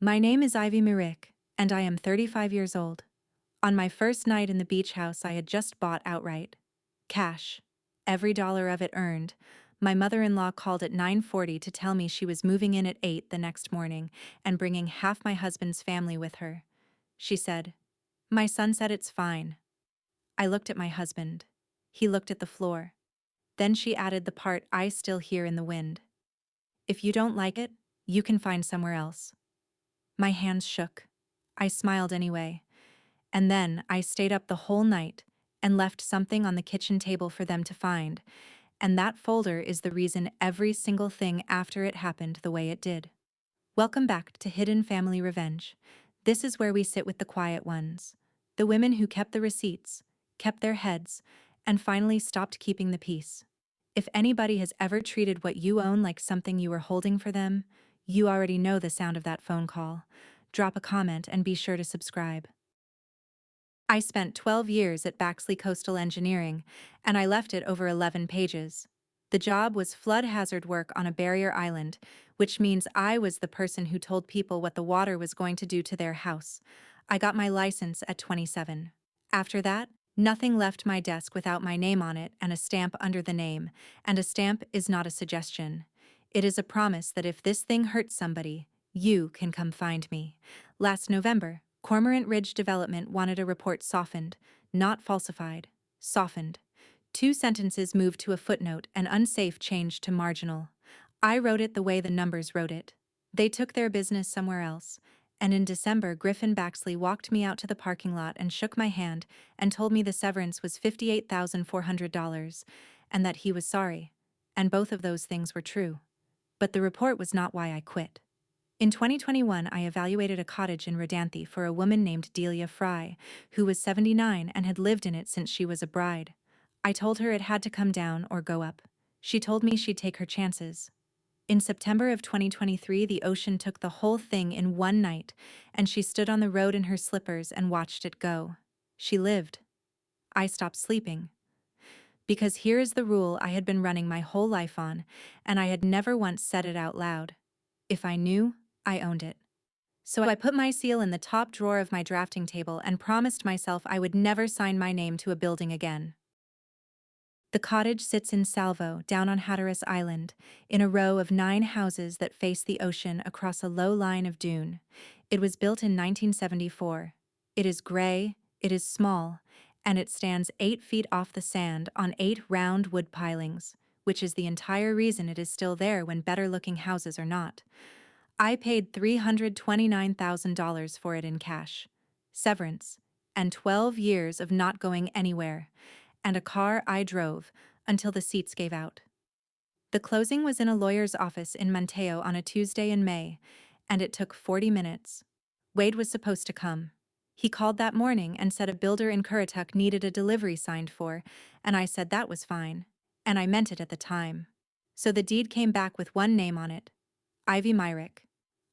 My name is Ivy Mirik, and I am 35 years old. On my first night in the beach house I had just bought outright. Cash. Every dollar of it earned. My mother-in-law called at 9:40 to tell me she was moving in at 8 the next morning and bringing half my husband's family with her. She said, "My son said it's fine." I looked at my husband. He looked at the floor. Then she added the part I still hear in the wind. "If you don't like it, you can find somewhere else." My hands shook. I smiled anyway. And then I stayed up the whole night and left something on the kitchen table for them to find, and that folder is the reason every single thing after it happened the way it did. Welcome back to Hidden Family Revenge. This is where we sit with the quiet ones. The women who kept the receipts, kept their heads, and finally stopped keeping the peace. If anybody has ever treated what you own like something you were holding for them, you already know the sound of that phone call. Drop a comment and be sure to subscribe. I spent 12 years at Baxley Coastal Engineering, and I left it over 11 pages. The job was flood hazard work on a barrier island, which means I was the person who told people what the water was going to do to their house. I got my license at 27. After that, nothing left my desk without my name on it and a stamp under the name, and a stamp is not a suggestion. It is a promise that if this thing hurts somebody, you can come find me. Last November, Cormorant Ridge Development wanted a report softened, not falsified, softened. 2 sentences moved to a footnote and unsafe changed to marginal. I wrote it the way the numbers wrote it. They took their business somewhere else, and in December Griffin Baxley walked me out to the parking lot and shook my hand and told me the severance was $58,400 and that he was sorry, and both of those things were true. But the report was not why I quit. In 2021, I evaluated a cottage in Rodanthe for a woman named Delia Fry, who was 79 and had lived in it since she was a bride. I told her it had to come down or go up. She told me she'd take her chances. In September of 2023, the ocean took the whole thing in one night, and she stood on the road in her slippers and watched it go. She lived. I stopped sleeping. Because here is the rule I had been running my whole life on, and I had never once said it out loud. If I knew, I owned it. So I put my seal in the top drawer of my drafting table and promised myself I would never sign my name to a building again. The cottage sits in Salvo, down on Hatteras Island, in a row of 9 houses that face the ocean across a low line of dune. It was built in 1974. It is gray, it is small, and it stands 8 feet off the sand on 8 round wood pilings, which is the entire reason it is still there when better-looking houses are not. I paid $329,000 for it in cash, severance, and 12 years of not going anywhere, and a car I drove until the seats gave out. The closing was in a lawyer's office in Monteo on a Tuesday in May, and it took 40 minutes. Wade was supposed to come. He called that morning and said a builder in Currituck needed a delivery signed for, and I said that was fine, and I meant it at the time. So the deed came back with one name on it, Ivy Myrick.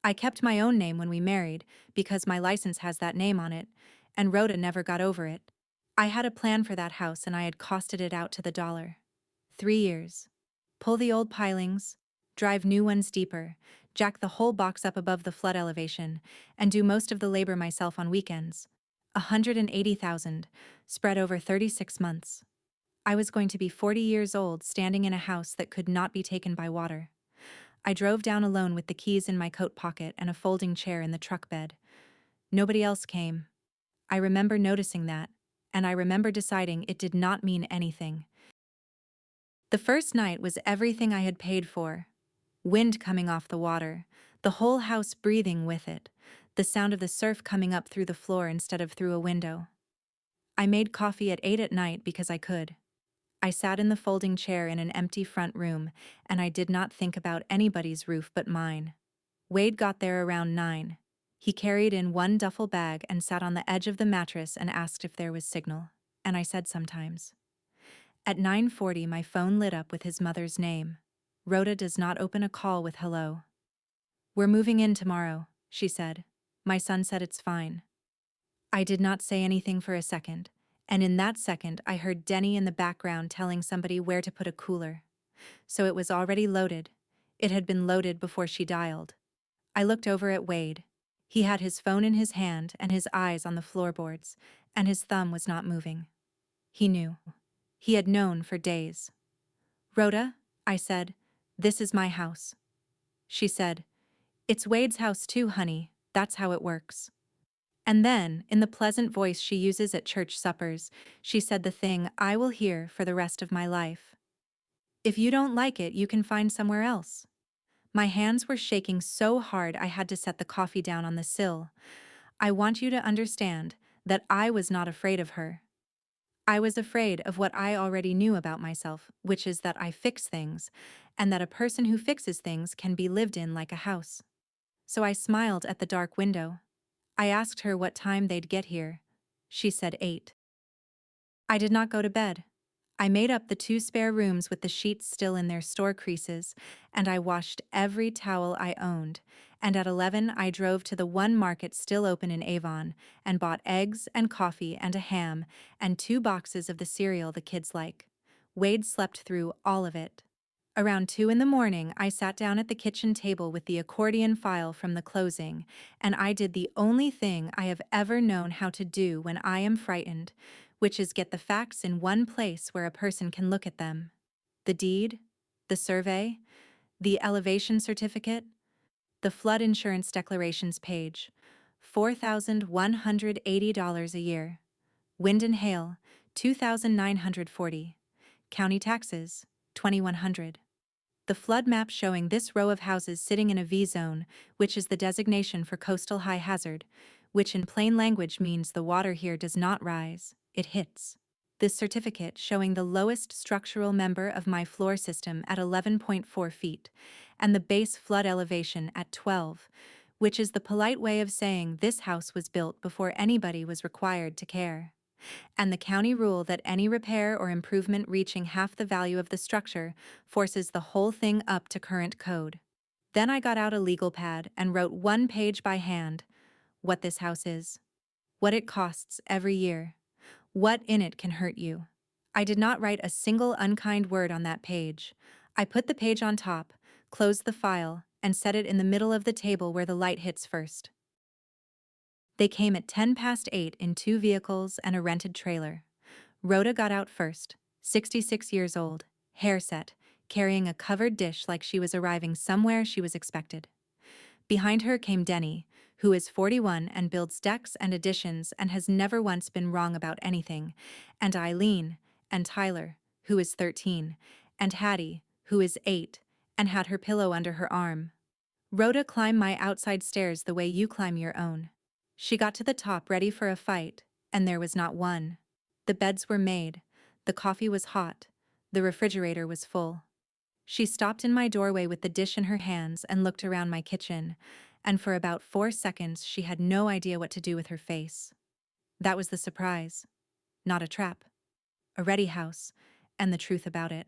I kept my own name when we married because my license has that name on it, and Rhoda never got over it. I had a plan for that house and I had costed it out to the dollar. 3 years. Pull the old pilings, drive new ones deeper, jack the whole box up above the flood elevation, and do most of the labor myself on weekends. 180,000, spread over 36 months. I was going to be 40 years old standing in a house that could not be taken by water. I drove down alone with the keys in my coat pocket and a folding chair in the truck bed. Nobody else came. I remember noticing that, and I remember deciding it did not mean anything. The first night was everything I had paid for. Wind coming off the water, the whole house breathing with it, the sound of the surf coming up through the floor instead of through a window. I made coffee at 8 at night because I could. I sat in the folding chair in an empty front room, and I did not think about anybody's roof but mine. Wade got there around 9. He carried in one duffel bag and sat on the edge of the mattress and asked if there was signal, and I said sometimes. At 9:40 my phone lit up with his mother's name. Rhoda does not open a call with hello. "We're moving in tomorrow," she said. "My son said it's fine." I did not say anything for a second, and in that second I heard Denny in the background telling somebody where to put a cooler. So it was already loaded. It had been loaded before she dialed. I looked over at Wade. He had his phone in his hand and his eyes on the floorboards, and his thumb was not moving. He knew. He had known for days. "Rhoda," I said, "this is my house." She said, "It's Wade's house too, honey. That's how it works." And then, in the pleasant voice she uses at church suppers, she said the thing I will hear for the rest of my life. "If you don't like it, you can find somewhere else." My hands were shaking so hard I had to set the coffee down on the sill. I want you to understand that I was not afraid of her. I was afraid of what I already knew about myself, which is that I fix things, and that a person who fixes things can be lived in like a house. So I smiled at the dark window. I asked her what time they'd get here. She said 8. I did not go to bed. I made up the 2 spare rooms with the sheets still in their store creases, and I washed every towel I owned, and at 11 I drove to the one market still open in Avon, and bought eggs and coffee and a ham, and 2 boxes of the cereal the kids like. Wade slept through all of it. Around 2 in the morning, I sat down at the kitchen table with the accordion file from the closing, and I did the only thing I have ever known how to do when I am frightened, which is get the facts in one place where a person can look at them. The deed, the survey, the elevation certificate, the flood insurance declarations page, $4,180 a year. Wind and hail, $2,940. County taxes, $2,100. The flood map showing this row of houses sitting in a V-zone, which is the designation for coastal high hazard, which in plain language means the water here does not rise, it hits. This certificate showing the lowest structural member of my floor system at 11.4 feet, and the base flood elevation at 12, which is the polite way of saying this house was built before anybody was required to care. And the county rule that any repair or improvement reaching half the value of the structure forces the whole thing up to current code. Then I got out a legal pad and wrote 1 page by hand what this house is, what it costs every year, what in it can hurt you. I did not write a single unkind word on that page. I put the page on top, closed the file, and set it in the middle of the table where the light hits first. They came at 10 past 8 in 2 vehicles and a rented trailer. Rhoda got out first, 66 years old, hair set, carrying a covered dish like she was arriving somewhere she was expected. Behind her came Denny, who is 41 and builds decks and additions and has never once been wrong about anything, and Eileen, and Tyler, who is 13, and Hattie, who is 8, and had her pillow under her arm. Rhoda climbed my outside stairs the way you climb your own. She got to the top ready for a fight, and there was not one. The beds were made, the coffee was hot, the refrigerator was full. She stopped in my doorway with the dish in her hands and looked around my kitchen, and for about 4 seconds she had no idea what to do with her face. That was the surprise. Not a trap. A ready house, and the truth about it.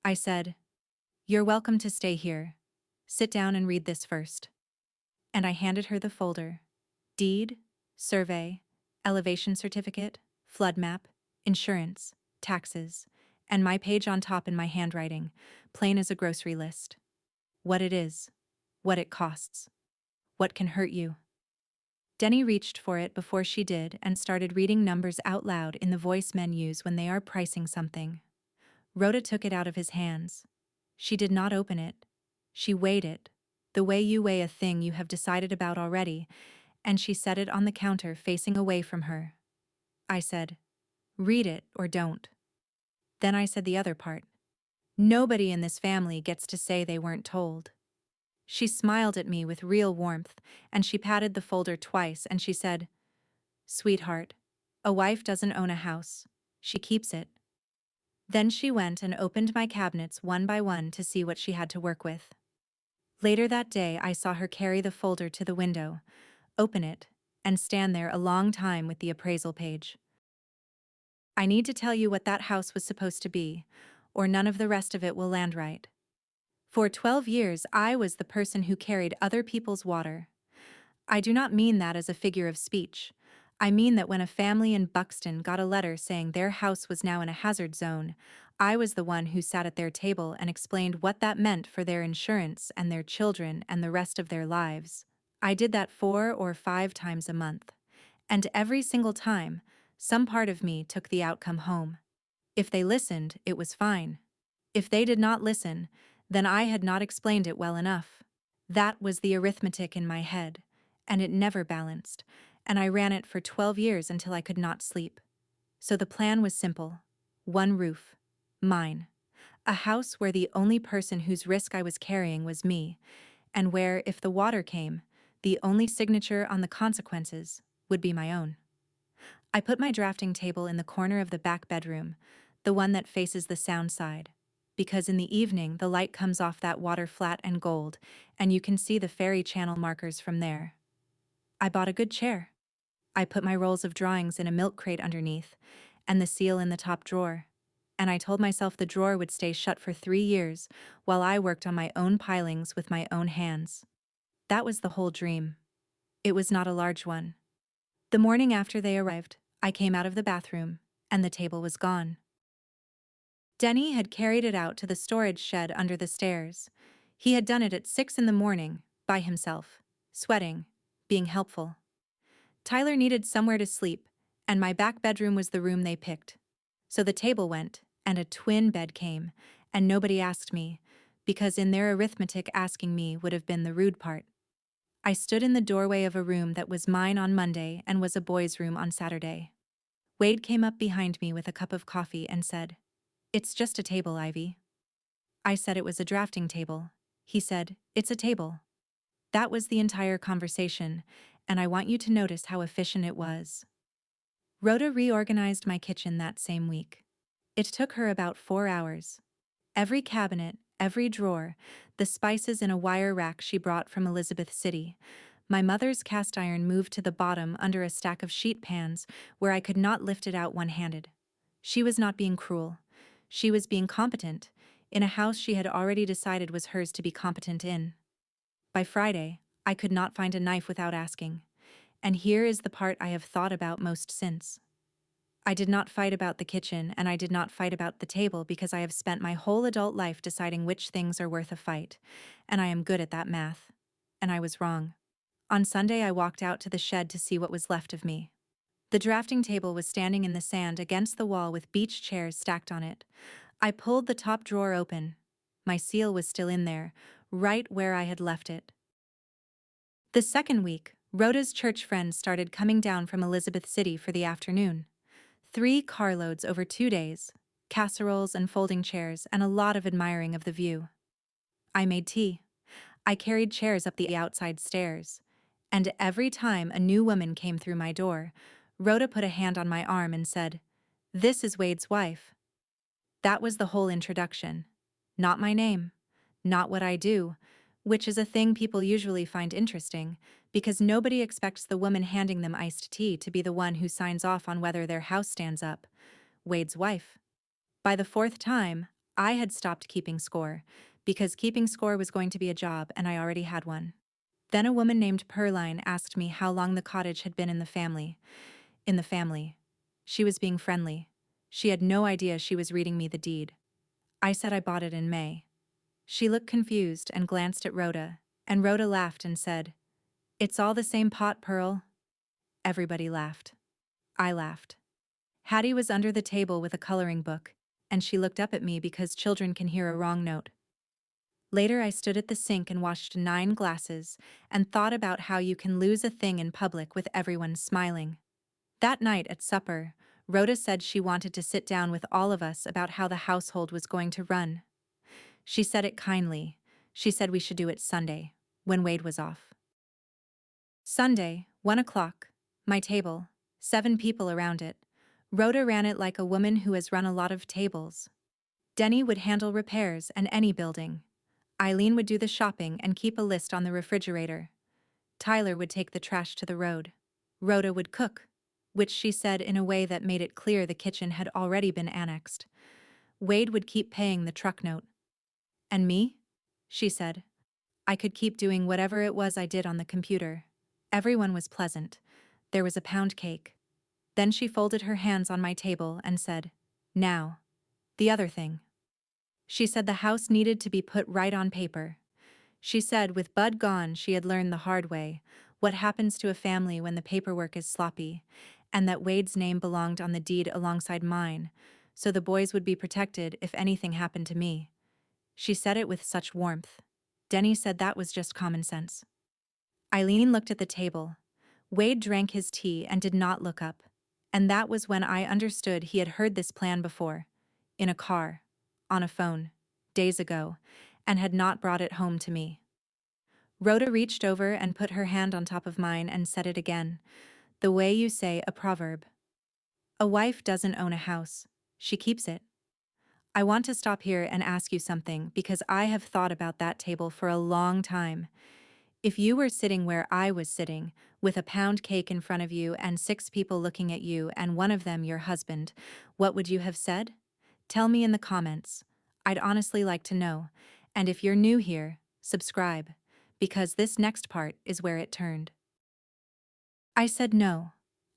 I said, "You're welcome to stay here. Sit down and read this first." And I handed her the folder. Deed, survey, elevation certificate, flood map, insurance, taxes, and my page on top in my handwriting, plain as a grocery list. What it is, what it costs, what can hurt you. Denny reached for it before she did and started reading numbers out loud in the voice men use when they are pricing something. Rhoda took it out of his hands. She did not open it. She weighed it, the way you weigh a thing you have decided about already, and she set it on the counter facing away from her. I said, "Read it or don't." Then I said the other part. Nobody in this family gets to say they weren't told. She smiled at me with real warmth, and she patted the folder twice and she said, "Sweetheart, a wife doesn't own a house. She keeps it." Then she went and opened my cabinets one by one to see what she had to work with. Later that day I saw her carry the folder to the window, open it, and stand there a long time with the appraisal page. I need to tell you what that house was supposed to be, or none of the rest of it will land right. For 12 years I was the person who carried other people's water. I do not mean that as a figure of speech. I mean that when a family in Buxton got a letter saying their house was now in a hazard zone, I was the one who sat at their table and explained what that meant for their insurance and their children and the rest of their lives. I did that 4 or 5 times a month. And every single time, some part of me took the outcome home. If they listened, it was fine. If they did not listen, then I had not explained it well enough. That was the arithmetic in my head, and it never balanced, and I ran it for 12 years until I could not sleep. So the plan was simple. One roof. Mine. A house where the only person whose risk I was carrying was me, and where, if the water came, the only signature on the consequences would be my own. I put my drafting table in the corner of the back bedroom, the one that faces the sound side, because in the evening the light comes off that water flat and gold, and you can see the fairy channel markers from there. I bought a good chair. I put my rolls of drawings in a milk crate underneath, and the seal in the top drawer. And I told myself the drawer would stay shut for 3 years while I worked on my own pilings with my own hands. That was the whole dream. It was not a large one. The morning after they arrived, I came out of the bathroom, and the table was gone. Denny had carried it out to the storage shed under the stairs. He had done it at 6 in the morning, by himself, sweating, being helpful. Tyler needed somewhere to sleep, and my back bedroom was the room they picked. So the table went, and a twin bed came, and nobody asked me, because in their arithmetic asking me would have been the rude part. I stood in the doorway of a room that was mine on Monday and was a boy's room on Saturday. Wade came up behind me with a cup of coffee and said, "It's just a table, Ivy." I said it was a drafting table. He said, "It's a table." That was the entire conversation, and I want you to notice how efficient it was. Rhoda reorganized my kitchen that same week. It took her about 4 hours. Every cabinet, every drawer, the spices in a wire rack she brought from Elizabeth City. My mother's cast iron moved to the bottom under a stack of sheet pans where I could not lift it out one-handed. She was not being cruel. She was being competent, in a house she had already decided was hers to be competent in. By Friday, I could not find a knife without asking. And here is the part I have thought about most since. I did not fight about the kitchen, and I did not fight about the table because I have spent my whole adult life deciding which things are worth a fight, and I am good at that math. And I was wrong. On Sunday I walked out to the shed to see what was left of me. The drafting table was standing in the sand against the wall with beach chairs stacked on it. I pulled the top drawer open. My seal was still in there, right where I had left it. The second week, Rhoda's church friends started coming down from Elizabeth City for the afternoon. 3 carloads over 2 days, casseroles and folding chairs, and a lot of admiring of the view. I made tea. I carried chairs up the outside stairs. And every time a new woman came through my door, Rhoda put a hand on my arm and said, "This is Wade's wife." That was the whole introduction. Not my name. Not what I do, which is a thing people usually find interesting, because nobody expects the woman handing them iced tea to be the one who signs off on whether their house stands up. Wade's wife. By the 4th time, I had stopped keeping score, because keeping score was going to be a job and I already had one. Then a woman named Perline asked me how long the cottage had been in the family. In the family. She was being friendly. She had no idea she was reading me the deed. I said I bought it in May. She looked confused and glanced at Rhoda, and Rhoda laughed and said, "It's all the same pot, Pearl." Everybody laughed. I laughed. Hattie was under the table with a coloring book, and she looked up at me because children can hear a wrong note. Later I stood at the sink and washed 9 glasses and thought about how you can lose a thing in public with everyone smiling. That night at supper, Rhoda said she wanted to sit down with all of us about how the household was going to run. She said it kindly. She said we should do it Sunday, when Wade was off. Sunday, 1 o'clock. My table. 7 people around it. Rhoda ran it like a woman who has run a lot of tables. Denny would handle repairs and any building. Eileen would do the shopping and keep a list on the refrigerator. Tyler would take the trash to the road. Rhoda would cook, which she said in a way that made it clear the kitchen had already been annexed. Wade would keep paying the truck note. And me? She said. I could keep doing whatever it was I did on the computer. Everyone was pleasant. There was a pound cake. Then she folded her hands on my table and said, "Now, the other thing." She said the house needed to be put right on paper. She said with Bud gone, she had learned the hard way what happens to a family when the paperwork is sloppy, and that Wade's name belonged on the deed alongside mine, so the boys would be protected if anything happened to me. She said it with such warmth. Denny said that was just common sense. Eileen looked at the table. Wade drank his tea and did not look up. And that was when I understood he had heard this plan before. In a car. On a phone. Days ago. And had not brought it home to me. Rhoda reached over and put her hand on top of mine and said it again. The way you say a proverb. A wife doesn't own a house. She keeps it. I want to stop here and ask you something because I have thought about that table for a long time. If you were sitting where I was sitting, with a pound cake in front of you and 6 people looking at you and one of them your husband, what would you have said? Tell me in the comments. I'd honestly like to know. And if you're new here, subscribe. Because this next part is where it turned. I said no.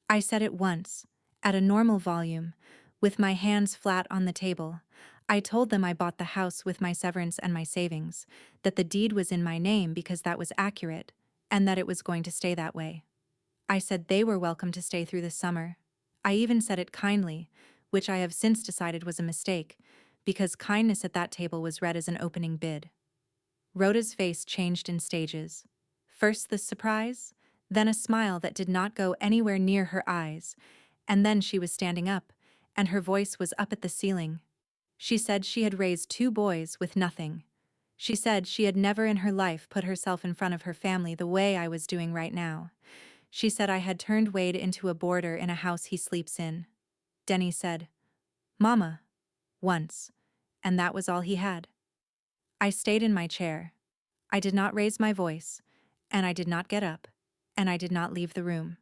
I said it once, at a normal volume, with my hands flat on the table. I told them I bought the house with my severance and my savings, that the deed was in my name because that was accurate, and that it was going to stay that way. I said they were welcome to stay through the summer. I even said it kindly, which I have since decided was a mistake, because kindness at that table was read as an opening bid. Rhoda's face changed in stages. First the surprise, then a smile that did not go anywhere near her eyes, and then she was standing up, and her voice was up at the ceiling. She said she had raised 2 boys with nothing. She said she had never in her life put herself in front of her family the way I was doing right now. She said I had turned Wade into a boarder in a house he sleeps in. Denny said, "Mama," once, and that was all he had. I stayed in my chair. I did not raise my voice, and I did not get up, and I did not leave the room,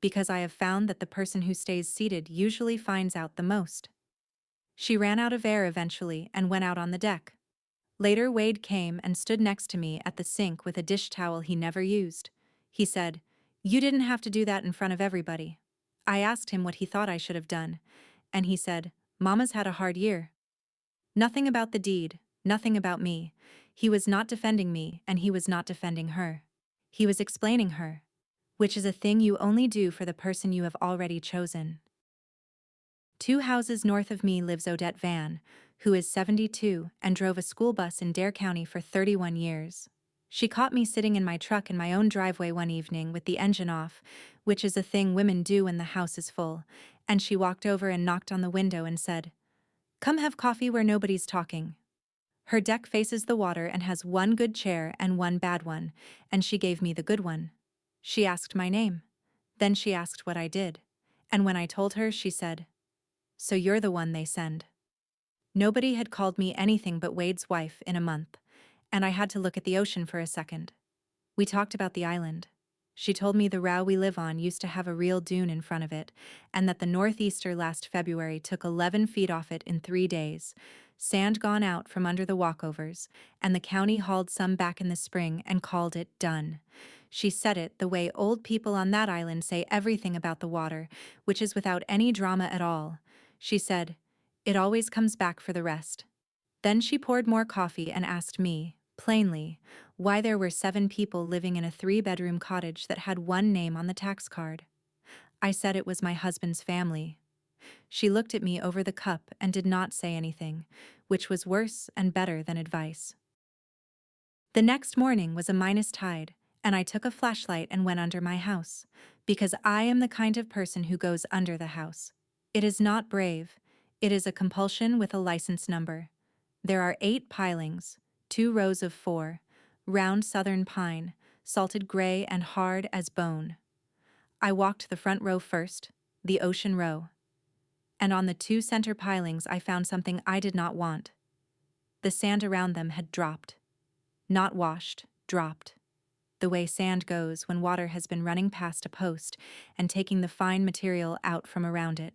because I have found that the person who stays seated usually finds out the most. She ran out of air eventually and went out on the deck. Later Wade came and stood next to me at the sink with a dish towel he never used. He said, "You didn't have to do that in front of everybody." I asked him what he thought I should have done, and he said, "Mama's had a hard year." Nothing about the deed, nothing about me. He was not defending me and he was not defending her. He was explaining her, which is a thing you only do for the person you have already chosen. 2 houses north of me lives Odette Van, who is 72 and drove a school bus in Dare County for 31 years. She caught me sitting in my truck in my own driveway one evening with the engine off, which is a thing women do when the house is full, and she walked over and knocked on the window and said, "Come have coffee where nobody's talking." Her deck faces the water and has 1 good chair and 1 bad one, and she gave me the good one. She asked my name. Then she asked what I did. And when I told her, she said, "So you're the one they send." Nobody had called me anything but Wade's wife in a month, and I had to look at the ocean for a second. We talked about the island. She told me the row we live on used to have a real dune in front of it, and that the northeaster last February took 11 feet off it in 3 days, sand gone out from under the walkovers, and the county hauled some back in the spring and called it done. She said it the way old people on that island say everything about the water, which is without any drama at all. She said, "It always comes back for the rest." Then she poured more coffee and asked me, plainly, why there were 7 people living in a 3-bedroom cottage that had 1 name on the tax card. I said it was my husband's family. She looked at me over the cup and did not say anything, which was worse and better than advice. The next morning was a minus tide, and I took a flashlight and went under my house, because I am the kind of person who goes under the house. It is not brave, it is a compulsion with a license number. There are 8 pilings, 2 rows of 4, round southern pine, salted gray and hard as bone. I walked the front row first, the ocean row. And on the 2 center pilings I found something I did not want. The sand around them had dropped. Not washed, dropped. The way sand goes when water has been running past a post and taking the fine material out from around it.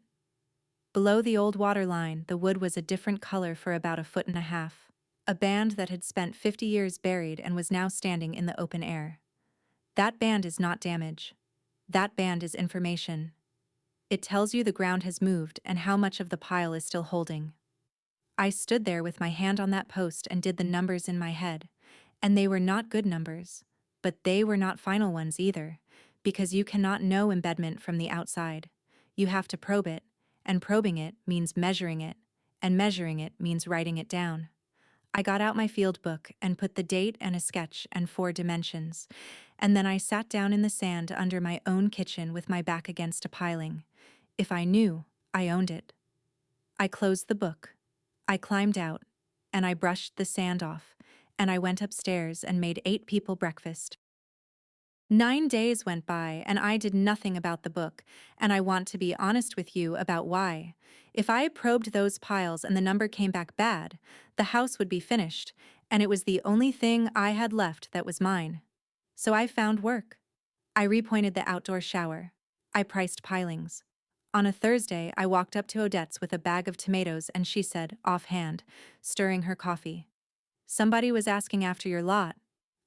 Below the old water line, the wood was a different color for about 1.5 feet. A band that had spent 50 years buried and was now standing in the open air. That band is not damage. That band is information. It tells you the ground has moved and how much of the pile is still holding. I stood there with my hand on that post and did the numbers in my head, And they were not good numbers. But they were not final ones either, because you cannot know embedment from the outside. You have to probe it, and probing it means measuring it, and measuring it means writing it down. I got out my field book and put the date and a sketch and 4 dimensions, and then I sat down in the sand under my own kitchen with my back against a piling. If I knew, I owned it. I closed the book. I climbed out, and I brushed the sand off, and I went upstairs and made 8 people breakfast. 9 days went by and I did nothing about the book, and I want to be honest with you about why. If I probed those piles and the number came back bad, the house would be finished, and it was the only thing I had left that was mine. So I found work. I repointed the outdoor shower. I priced pilings. On a Thursday, I walked up to Odette's with a bag of tomatoes and she said, offhand, stirring her coffee, "Somebody was asking after your lot."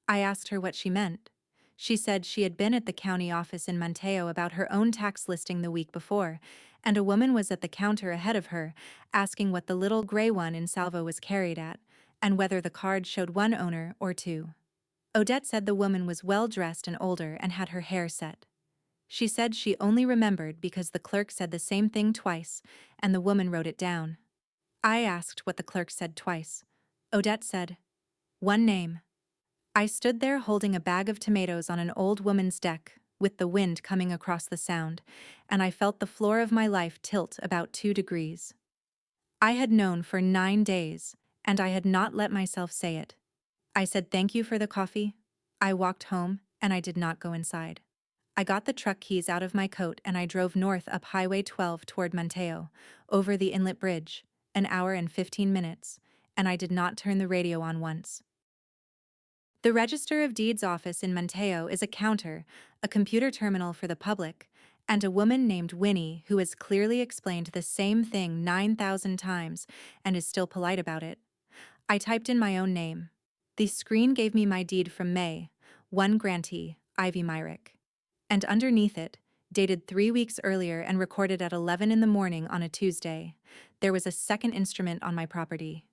I asked her what she meant. She said she had been at the county office in Monteo about her own tax listing the week before, and a woman was at the counter ahead of her, asking what the little gray one in Salvo was carried at, and whether the card showed one owner or two. Odette said the woman was well-dressed and older and had her hair set. She said she only remembered because the clerk said the same thing twice, and the woman wrote it down. I asked what the clerk said twice. Odette said, "One name." I stood there holding a bag of tomatoes on an old woman's deck, with the wind coming across the sound, and I felt the floor of my life tilt about 2 degrees. I had known for 9 days, and I had not let myself say it. I said thank you for the coffee. I walked home, and I did not go inside. I got the truck keys out of my coat and I drove north up Highway 12 toward Monteo, over the inlet bridge, an hour and 15 minutes, and I did not turn the radio on once. The Register of Deeds office in Monteo is a counter, a computer terminal for the public, and a woman named Winnie who has clearly explained the same thing 9,000 times and is still polite about it. I typed in my own name. The screen gave me my deed from May, one grantee, Ivy Myrick. And underneath it, dated 3 weeks earlier and recorded at 11 in the morning on a Tuesday, there was a second instrument on my property.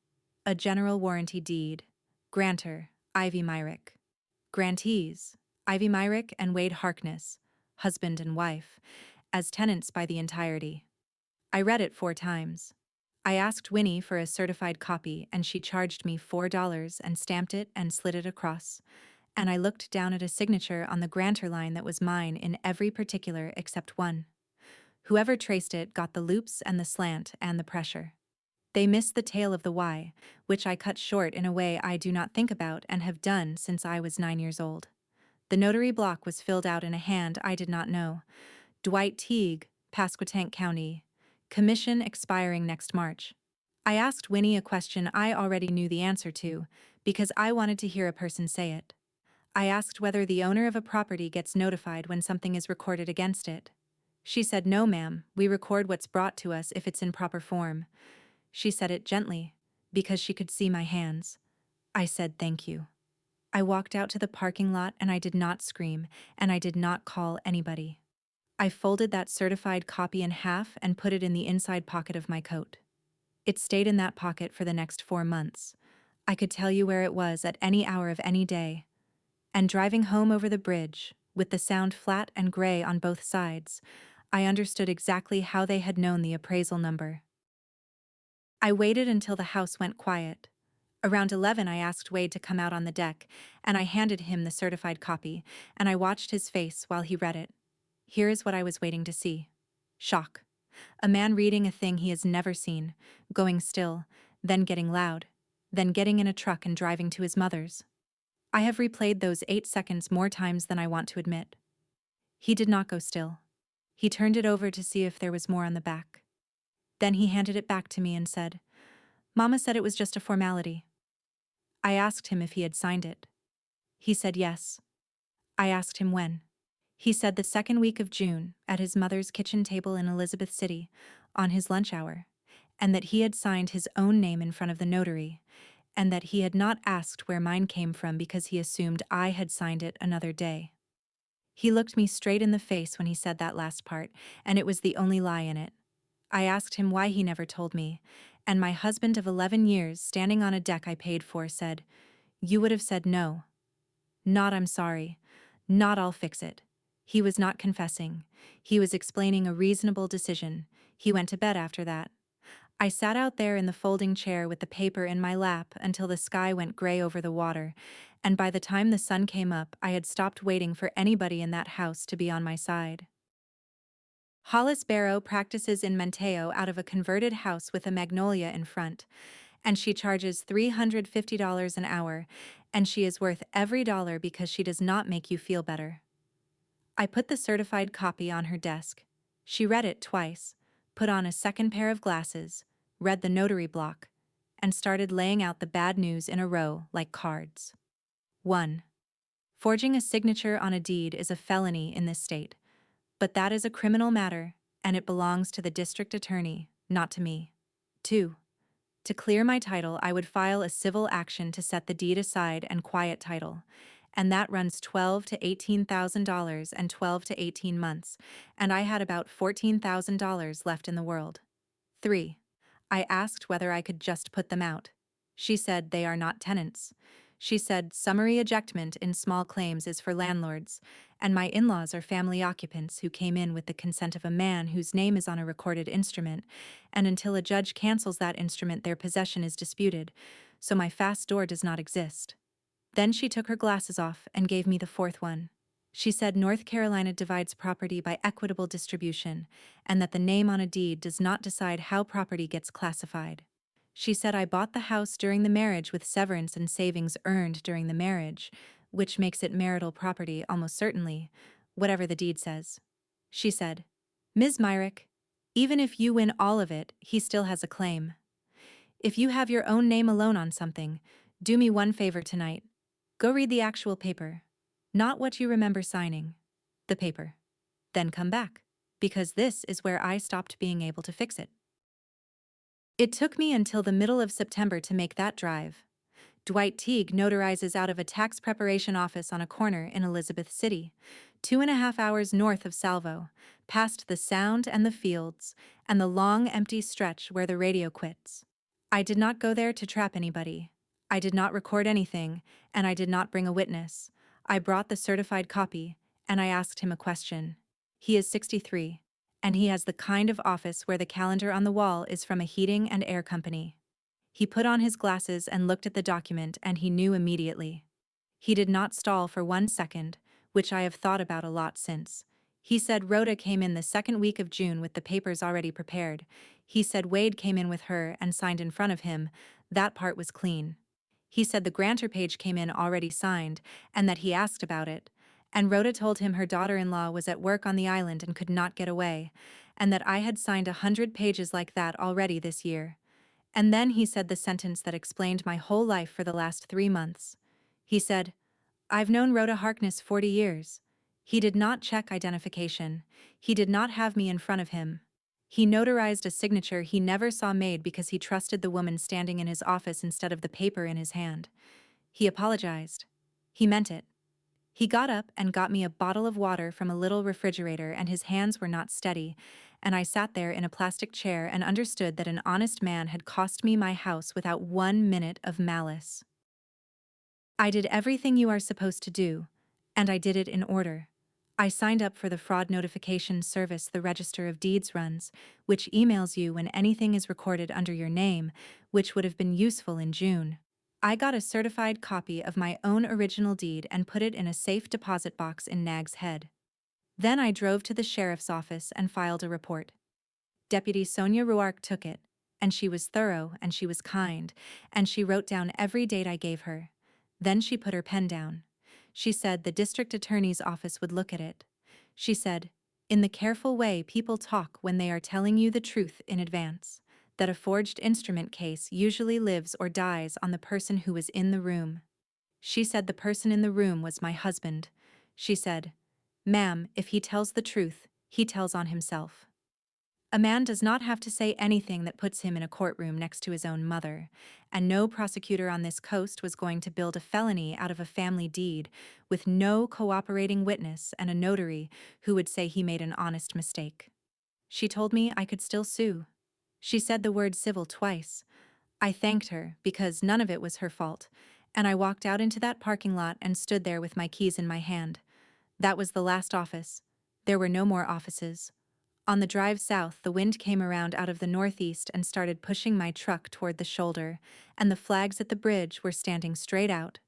A general warranty deed. Grantor, Ivy Myrick. Grantees, Ivy Myrick and Wade Harkness, husband and wife, as tenants by the entirety. I read it 4 times. I asked Winnie for a certified copy and she charged me $4 and stamped it and slid it across. And I looked down at a signature on the grantor line that was mine in every particular except one. Whoever traced it got the loops and the slant and the pressure. They missed the tail of the Y, which I cut short in a way I do not think about and have done since I was 9 years old. The notary block was filled out in a hand I did not know. Dwight Teague, Pasquotank County. Commission expiring next March. I asked Winnie a question I already knew the answer to, because I wanted to hear a person say it. I asked whether the owner of a property gets notified when something is recorded against it. She said, "No, ma'am, we record what's brought to us if it's in proper form." She said it gently, because she could see my hands. I said thank you. I walked out to the parking lot and I did not scream, and I did not call anybody. I folded that certified copy in half and put it in the inside pocket of my coat. It stayed in that pocket for the next 4 months. I could tell you where it was at any hour of any day. And driving home over the bridge, with the sound flat and gray on both sides, I understood exactly how they had known the appraisal number. I waited until the house went quiet. Around 11 I asked Wade to come out on the deck, and I handed him the certified copy, and I watched his face while he read it. Here is what I was waiting to see. Shock. A man reading a thing he has never seen, going still, then getting loud, then getting in a truck and driving to his mother's. I have replayed those 8 seconds more times than I want to admit. He did not go still. He turned it over to see if there was more on the back. Then he handed it back to me and said, "Mama said it was just a formality." I asked him if he had signed it. He said yes. I asked him when. He said the 2nd week of June, at his mother's kitchen table in Elizabeth City, on his lunch hour, and that he had signed his own name in front of the notary, and that he had not asked where mine came from because he assumed I had signed it another day. He looked me straight in the face when he said that last part, and it was the only lie in it. I asked him why he never told me, and my husband of 11 years, standing on a deck I paid for, said, you would have said no. Not I'm sorry. Not I'll fix it. He was not confessing. He was explaining a reasonable decision. He went to bed after that. I sat out there in the folding chair with the paper in my lap until the sky went gray over the water, and by the time the sun came up, I had stopped waiting for anybody in that house to be on my side. Hollis Barrow practices in Monteo out of a converted house with a magnolia in front, and she charges $350 an hour, and she is worth every dollar because she does not make you feel better. I put the certified copy on her desk. She read it twice, put on a second pair of glasses, read the notary block, and started laying out the bad news in a row like cards. 1. Forging a signature on a deed is a felony in this state, but that is a criminal matter, and it belongs to the district attorney, not to me. 2. To clear my title, I would file a civil action to set the deed aside and quiet title, and that runs $12,000 to $18,000 and 12 to 18 months, and I had about $14,000 left in the world. 3. I asked whether I could just put them out. She said they are not tenants. She said summary ejectment in small claims is for landlords, and my in-laws are family occupants who came in with the consent of a man whose name is on a recorded instrument, and until a judge cancels that instrument their possession is disputed, so my fast door does not exist. Then she took her glasses off and gave me the fourth one. She said North Carolina divides property by equitable distribution, and that the name on a deed does not decide how property gets classified. She said I bought the house during the marriage with severance and savings earned during the marriage, which makes it marital property almost certainly, whatever the deed says. She said, Ms. Myrick, even if you win all of it, he still has a claim. If you have your own name alone on something, do me one favor tonight. Go read the actual paper. Not what you remember signing. The paper. Then come back, because this is where I stopped being able to fix it. It took me until the middle of September to make that drive. Dwight Teague notarizes out of a tax preparation office on a corner in Elizabeth City, 2.5 hours north of Salvo, past the Sound and the fields, and the long empty stretch where the radio quits. I did not go there to trap anybody. I did not record anything, and I did not bring a witness. I brought the certified copy, and I asked him a question. He is 63, and he has the kind of office where the calendar on the wall is from a heating and air company. He put on his glasses and looked at the document, and he knew immediately. He did not stall for 1 second, which I have thought about a lot since. He said Rhoda came in the second week of June with the papers already prepared. He said Wade came in with her and signed in front of him. That part was clean. He said the grantor page came in already signed, and that he asked about it. And Rhoda told him her daughter-in-law was at work on the island and could not get away, and that I had signed 100 pages like that already this year. And then he said the sentence that explained my whole life for the last 3 months. He said, I've known Rhoda Harkness 40 years. He did not check identification. He did not have me in front of him. He notarized a signature he never saw made because he trusted the woman standing in his office instead of the paper in his hand. He apologized. He meant it. He got up and got me a bottle of water from a little refrigerator, and his hands were not steady, and I sat there in a plastic chair and understood that an honest man had cost me my house without 1 minute of malice. I did everything you are supposed to do, and I did it in order. I signed up for the fraud notification service the Register of Deeds runs, which emails you when anything is recorded under your name, which would have been useful in June. I got a certified copy of my own original deed and put it in a safe deposit box in Nag's Head. Then I drove to the sheriff's office and filed a report. Deputy Sonia Ruark took it, and she was thorough and she was kind, and she wrote down every date I gave her. Then she put her pen down. She said the district attorney's office would look at it. She said, in the careful way people talk when they are telling you the truth in advance, that a forged instrument case usually lives or dies on the person who was in the room. She said the person in the room was my husband. She said, Ma'am, if he tells the truth, he tells on himself. A man does not have to say anything that puts him in a courtroom next to his own mother, and no prosecutor on this coast was going to build a felony out of a family deed with no cooperating witness and a notary who would say he made an honest mistake. She told me I could still sue. She said the word civil twice. I thanked her because none of it was her fault, And I walked out into that parking lot and stood there with my keys in my hand. That was the last office. There were no more offices. On the drive south, the wind came around out of the northeast and started pushing my truck toward the shoulder, and the flags at the bridge were standing straight out.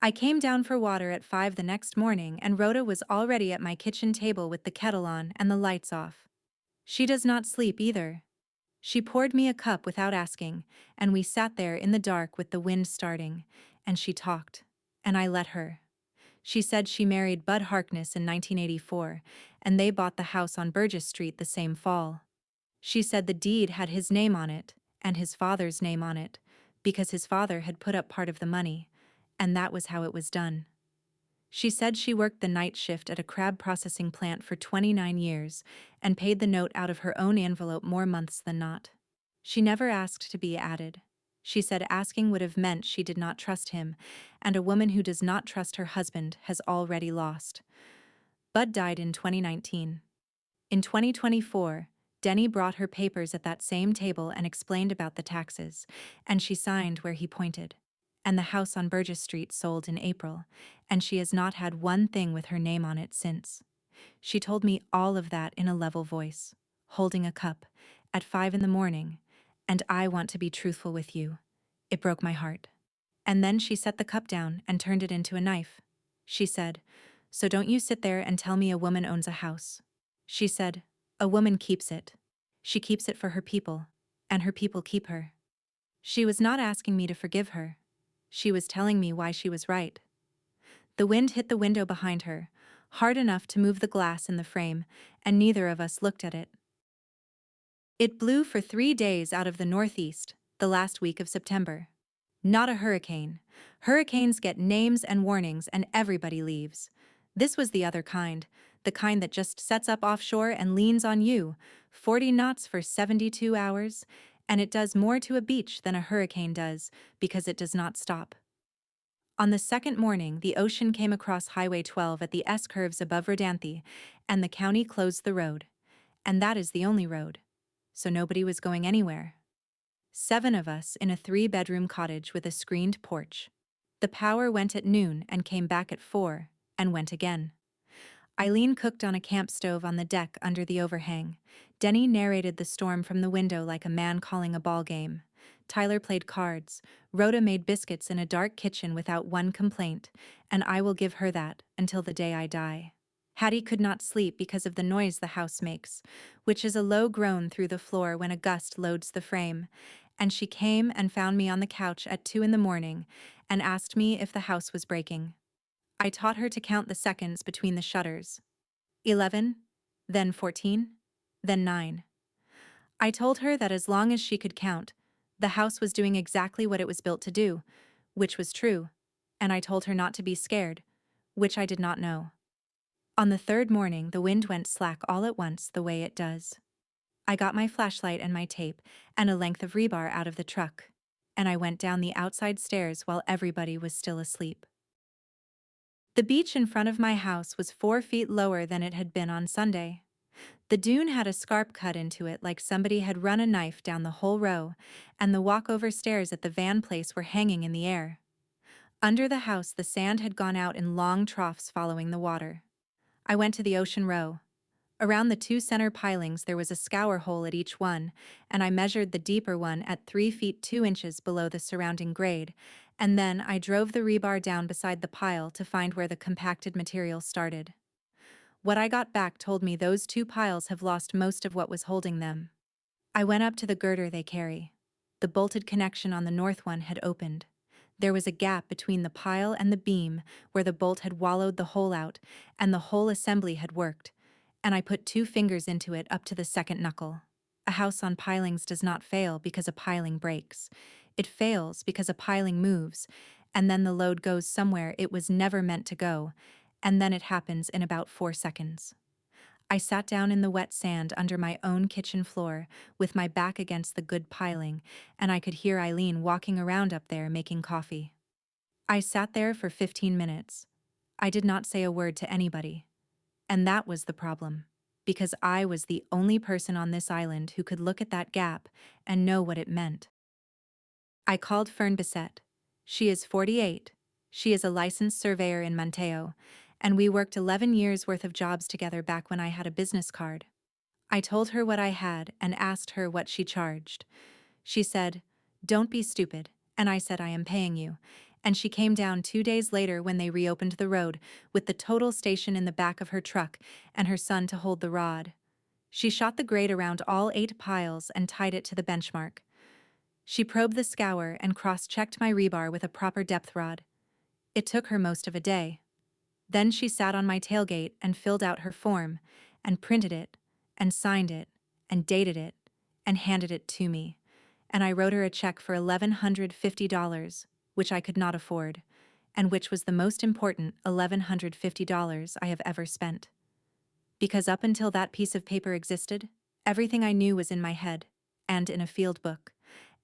I came down for water at 5 the next morning, and Rhoda was already at my kitchen table with the kettle on and the lights off. She does not sleep either. She poured me a cup without asking, and we sat there in the dark with the wind starting, and she talked. And I let her. She said she married Bud Harkness in 1984, and they bought the house on Burgess Street the same fall. She said the deed had his name on it, and his father's name on it, because his father had put up part of the money, and that was how it was done. She said she worked the night shift at a crab processing plant for 29 years and paid the note out of her own envelope more months than not. She never asked to be added. She said asking would have meant she did not trust him, and a woman who does not trust her husband has already lost. Bud died in 2019. In 2024, Denny brought her papers at that same table and explained about the taxes, and she signed where he pointed. And the house on Burgess Street sold in April, and she has not had one thing with her name on it since. She told me all of that in a level voice, holding a cup, at 5 in the morning, and I want to be truthful with you. It broke my heart. And then she set the cup down and turned it into a knife. She said, "So don't you sit there and tell me a woman owns a house." She said, "A woman keeps it. She keeps it for her people, and her people keep her." She was not asking me to forgive her. She was telling me why she was right. The wind hit the window behind her, hard enough to move the glass in the frame, and neither of us looked at it. It blew for 3 days out of the northeast, the last week of September. Not a hurricane. Hurricanes get names and warnings and everybody leaves. This was the other kind, the kind that just sets up offshore and leans on you, 40 knots for 72 hours, and it does more to a beach than a hurricane does, because it does not stop. On the second morning, the ocean came across Highway 12 at the S-curves above Rodanthe, and the county closed the road. And that is the only road. So nobody was going anywhere. 7 of us in a 3-bedroom cottage with a screened porch. The power went at noon and came back at 4, and went again. Eileen cooked on a camp stove on the deck under the overhang. Denny narrated the storm from the window like a man calling a ball game. Tyler played cards. Rhoda made biscuits in a dark kitchen without one complaint, and I will give her that until the day I die. Hattie could not sleep because of the noise the house makes, which is a low groan through the floor when a gust loads the frame, and she came and found me on the couch at 2 in the morning and asked me if the house was breaking. I taught her to count the seconds between the shutters. 11, then 14, then 9. I told her that as long as she could count, the house was doing exactly what it was built to do, which was true, and I told her not to be scared, which I did not know. On the third morning, the wind went slack all at once the way it does. I got my flashlight and my tape and a length of rebar out of the truck, and I went down the outside stairs while everybody was still asleep. The beach in front of my house was 4 feet lower than it had been on Sunday. The dune had a scarp cut into it like somebody had run a knife down the whole row, and the walkover stairs at the van place were hanging in the air. Under the house, the sand had gone out in long troughs following the water. I went to the ocean row. Around the 2 center pilings there was a scour hole at each one, and I measured the deeper one at 3 feet 2 inches below the surrounding grade, and then I drove the rebar down beside the pile to find where the compacted material started. What I got back told me those 2 piles have lost most of what was holding them. I went up to the girder they carry. The bolted connection on the north one had opened. There was a gap between the pile and the beam where the bolt had wallowed the hole out, and the whole assembly had worked, and I put 2 fingers into it up to the second knuckle. A house on pilings does not fail because a piling breaks. It fails because a piling moves, and then the load goes somewhere it was never meant to go, and then it happens in about 4 seconds. I sat down in the wet sand under my own kitchen floor, with my back against the good piling, and I could hear Eileen walking around up there making coffee. I sat there for 15 minutes. I did not say a word to anybody. And that was the problem, because I was the only person on this island who could look at that gap and know what it meant. I called Fern Bissett. She is 48. She is a licensed surveyor in Monteo, and we worked 11 years worth of jobs together back when I had a business card. I told her what I had and asked her what she charged. She said, "Don't be stupid," and I said, "I am paying you." And she came down 2 days later when they reopened the road, with the total station in the back of her truck and her son to hold the rod. She shot the grate around all 8 piles and tied it to the benchmark. She probed the scour and cross-checked my rebar with a proper depth rod. It took her most of a day. Then she sat on my tailgate and filled out her form, and printed it, and signed it, and dated it, and handed it to me. And I wrote her a check for $1,150, which I could not afford, and which was the most important $1,150 I have ever spent. Because up until that piece of paper existed, everything I knew was in my head, and in a field book,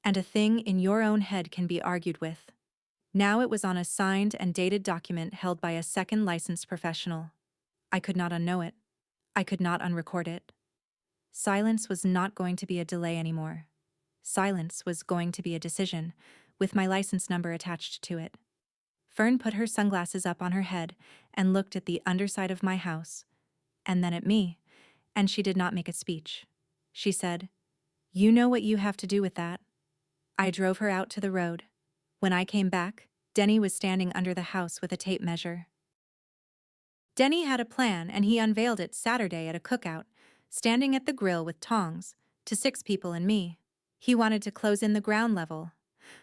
and a thing in your own head can be argued with. Now it was on a signed and dated document held by a second licensed professional. I could not unknow it. I could not unrecord it. Silence was not going to be a delay anymore. Silence was going to be a decision, with my license number attached to it. Fern put her sunglasses up on her head and looked at the underside of my house, and then at me, and she did not make a speech. She said, "You know what you have to do with that." I drove her out to the road. When I came back, Denny was standing under the house with a tape measure. Denny had a plan and he unveiled it Saturday at a cookout, standing at the grill with tongs, to 6 people and me. He wanted to close in the ground level,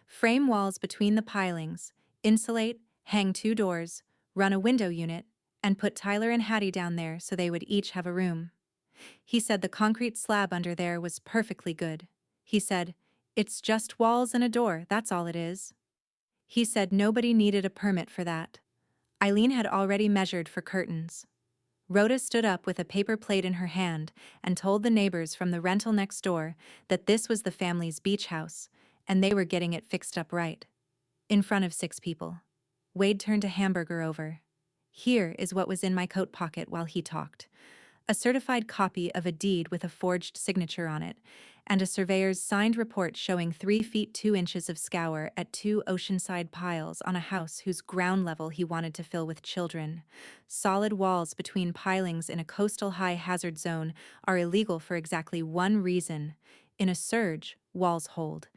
frame walls between the pilings, insulate, hang 2 doors, run a window unit, and put Tyler and Hattie down there so they would each have a room. He said the concrete slab under there was perfectly good. He said, "It's just walls and a door, that's all it is." He said nobody needed a permit for that. Eileen had already measured for curtains. Rhoda stood up with a paper plate in her hand and told the neighbors from the rental next door that this was the family's beach house, and they were getting it fixed up right. In front of 6 people. Wade turned a hamburger over. Here is what was in my coat pocket while he talked. A certified copy of a deed with a forged signature on it, and a surveyor's signed report showing 3 feet 2 inches of scour at 2 oceanside piles on a house whose ground level he wanted to fill with children. Solid walls between pilings in a coastal high hazard zone are illegal for exactly one reason. In a surge, walls hold.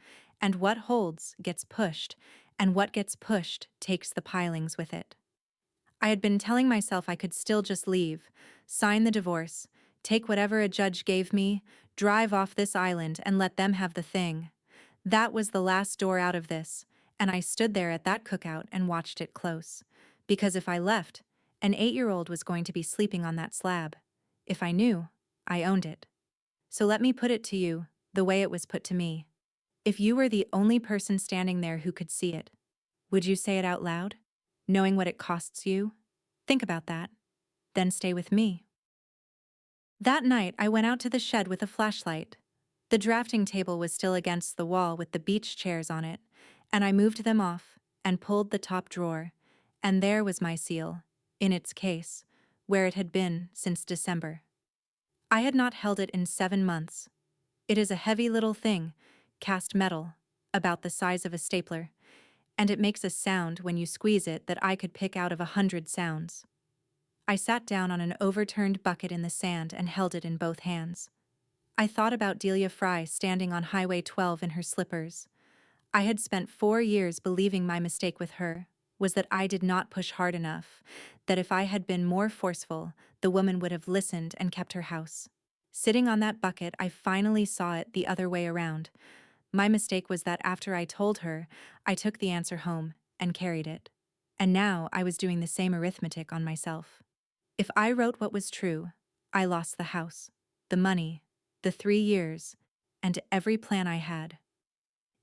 And what holds gets pushed, and what gets pushed takes the pilings with it. I had been telling myself I could still just leave, sign the divorce, take whatever a judge gave me, drive off this island and let them have the thing. That was the last door out of this, and I stood there at that cookout and watched it close. Because if I left, an 8-year-old was going to be sleeping on that slab. If I knew, I owned it. So let me put it to you, the way it was put to me. If you were the only person standing there who could see it, would you say it out loud? Knowing what it costs you? Think about that. Then stay with me. That night, I went out to the shed with a flashlight. The drafting table was still against the wall with the beach chairs on it, and I moved them off and pulled the top drawer, and there was my seal, in its case, where it had been since December. I had not held it in 7 months. It is a heavy little thing, cast metal, about the size of a stapler, and it makes a sound when you squeeze it that I could pick out of 100 sounds. I sat down on an overturned bucket in the sand and held it in both hands. I thought about Delia Fry standing on Highway 12 in her slippers. I had spent 4 years believing my mistake with her was that I did not push hard enough, that if I had been more forceful, the woman would have listened and kept her house. Sitting on that bucket, I finally saw it the other way around. My mistake was that after I told her, I took the answer home and carried it. And now I was doing the same arithmetic on myself. If I wrote what was true, I lost the house, the money, the 3 years, and every plan I had.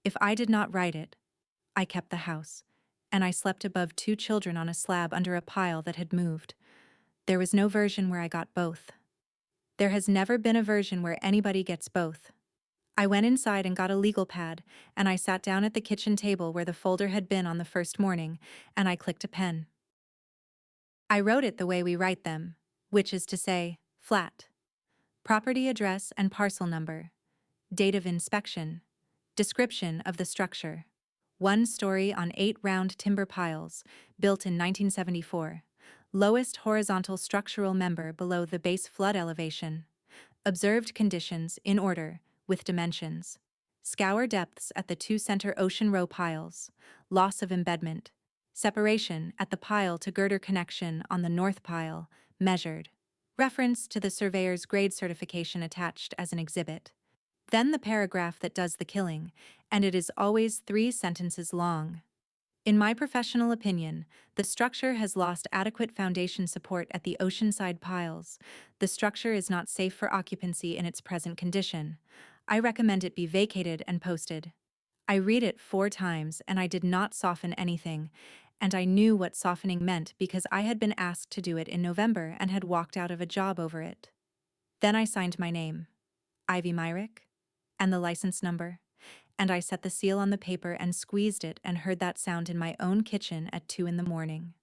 If I did not write it, I kept the house, and I slept above 2 children on a slab under a pile that had moved. There was no version where I got both. There has never been a version where anybody gets both. I went inside and got a legal pad, and I sat down at the kitchen table where the folder had been on the first morning, and I clicked a pen. I wrote it the way we write them, which is to say, flat. Property address and parcel number. Date of inspection. Description of the structure. One story on 8 round timber piles, built in 1974. Lowest horizontal structural member below the base flood elevation. Observed conditions in order, with dimensions. Scour depths at the 2 center ocean row piles. Loss of embedment. Separation at the pile to girder connection on the north pile, measured. Reference to the surveyor's grade certification attached as an exhibit. Then the paragraph that does the killing, and it is always 3 sentences long. In my professional opinion, the structure has lost adequate foundation support at the oceanside piles. The structure is not safe for occupancy in its present condition. I recommend it be vacated and posted. I read it 4 times and I did not soften anything, and I knew what softening meant because I had been asked to do it in November and had walked out of a job over it. Then I signed my name, Ivy Myrick, and the license number, and I set the seal on the paper and squeezed it and heard that sound in my own kitchen at 2 in the morning.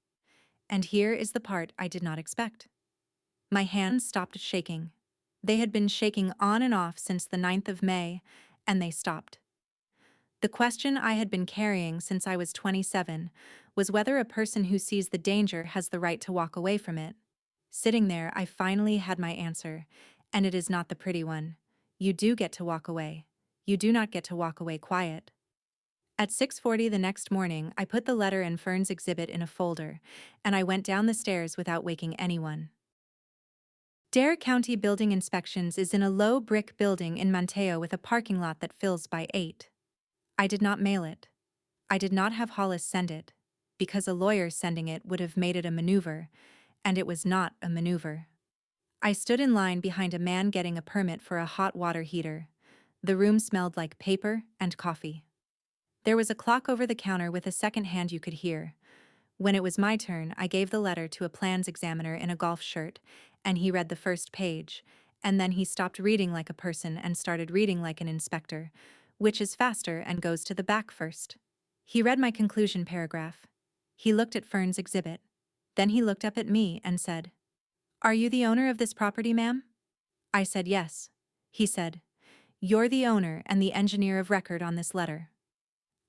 And here is the part I did not expect. My hands stopped shaking. They had been shaking on and off since the 9th of May, and they stopped. The question I had been carrying since I was 27 was whether a person who sees the danger has the right to walk away from it. Sitting there, I finally had my answer, and it is not the pretty one. You do get to walk away. You do not get to walk away quiet. At 6:40 the next morning, I put the letter and Fern's exhibit in a folder, and I went down the stairs without waking anyone. Dare County Building Inspections is in a low brick building in Manteo with a parking lot that fills by 8. I did not mail it. I did not have Hollis send it, because a lawyer sending it would have made it a maneuver, and it was not a maneuver. I stood in line behind a man getting a permit for a hot water heater. The room smelled like paper and coffee. There was a clock over the counter with a second hand you could hear. When it was my turn, I gave the letter to a plans examiner in a golf shirt, and he read the first page, and then he stopped reading like a person and started reading like an inspector, which is faster and goes to the back first. He read my conclusion paragraph. He looked at Fern's exhibit. Then he looked up at me and said, "Are you the owner of this property, ma'am?" I said yes. He said, "You're the owner and the engineer of record on this letter."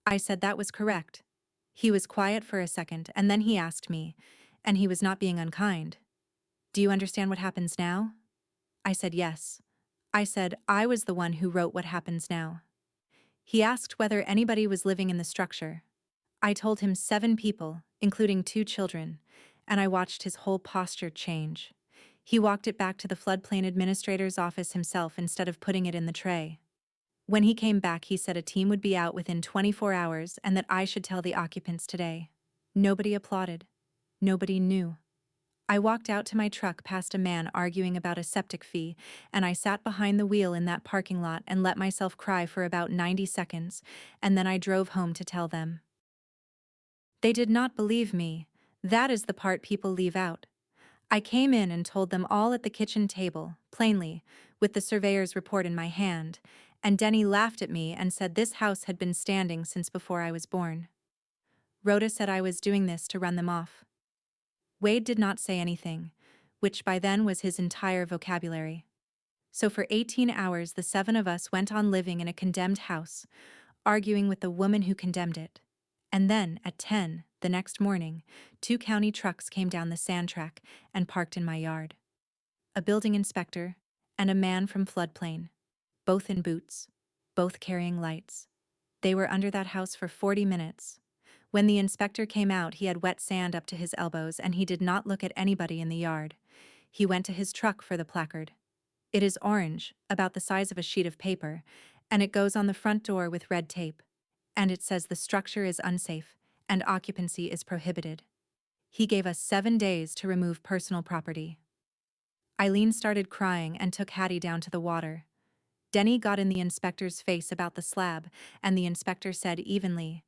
I said that was correct. He was quiet for a second and then he asked me, and he was not being unkind, "Do you understand what happens now?" I said yes. I said I was the one who wrote what happens now. He asked whether anybody was living in the structure. I told him 7 people, including 2 children, and I watched his whole posture change. He walked it back to the floodplain administrator's office himself instead of putting it in the tray. When he came back, he said a team would be out within 24 hours and that I should tell the occupants today. Nobody applauded. Nobody knew. I walked out to my truck past a man arguing about a septic fee, and I sat behind the wheel in that parking lot and let myself cry for about 90 seconds, and then I drove home to tell them. They did not believe me. That is the part people leave out. I came in and told them all at the kitchen table, plainly, with the surveyor's report in my hand, and Denny laughed at me and said this house had been standing since before I was born. Rhoda said I was doing this to run them off. Wade did not say anything, which by then was his entire vocabulary. So for 18 hours the 7 of us went on living in a condemned house, arguing with the woman who condemned it. And then, at 10, the next morning, 2 county trucks came down the sand track and parked in my yard. A building inspector and a man from floodplain, both in boots, both carrying lights. They were under that house for 40 minutes. When the inspector came out, he had wet sand up to his elbows and he did not look at anybody in the yard. He went to his truck for the placard. It is orange, about the size of a sheet of paper, and it goes on the front door with red tape. And it says the structure is unsafe and occupancy is prohibited. He gave us 7 days to remove personal property. Eileen started crying and took Hattie down to the water. Denny got in the inspector's face about the slab, and the inspector said evenly,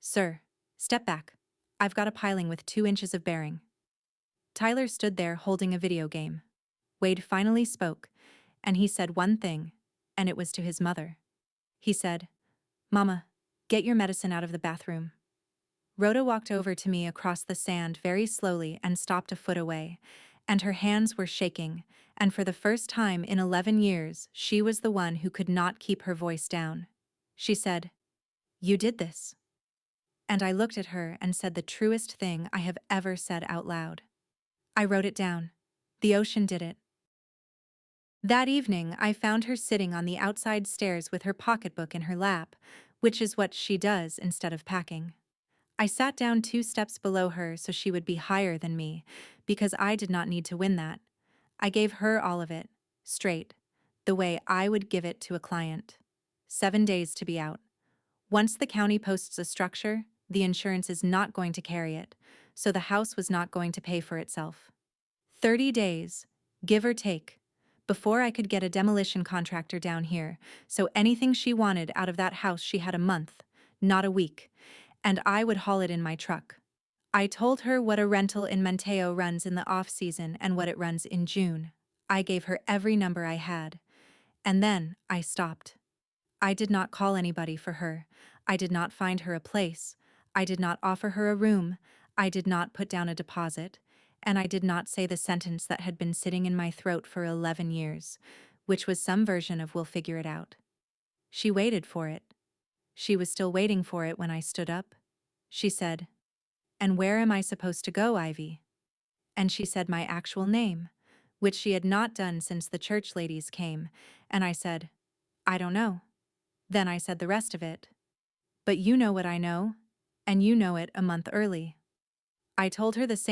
"Sir, step back. I've got a piling with 2 inches of bearing." Tyler stood there holding a video game. Wade finally spoke, and he said one thing, and it was to his mother. He said, "Mama, get your medicine out of the bathroom." Rhoda walked over to me across the sand very slowly and stopped a foot away, and her hands were shaking, and for the first time in 11 years, she was the one who could not keep her voice down. She said, "You did this." And I looked at her and said the truest thing I have ever said out loud. I wrote it down. The ocean did it. That evening, I found her sitting on the outside stairs with her pocketbook in her lap, which is what she does instead of packing. I sat down 2 steps below her so she would be higher than me, because I did not need to win that. I gave her all of it, straight, the way I would give it to a client. 7 days to be out. Once the county posts a structure, the insurance is not going to carry it, so the house was not going to pay for itself. 30 days, give or take, before I could get a demolition contractor down here, so anything she wanted out of that house she had a month, not a week, and I would haul it in my truck. I told her what a rental in Monteo runs in the off-season and what it runs in June. I gave her every number I had. And then I stopped. I did not call anybody for her. I did not find her a place. I did not offer her a room. I did not put down a deposit. And I did not say the sentence that had been sitting in my throat for 11 years, which was some version of "we'll figure it out." She waited for it. She was still waiting for it when I stood up. She said, "And where am I supposed to go, Ivy?" And she said my actual name, which she had not done since the church ladies came, and I said, "I don't know." Then I said the rest of it. "But you know what I know, and you know it a month early." I told her the same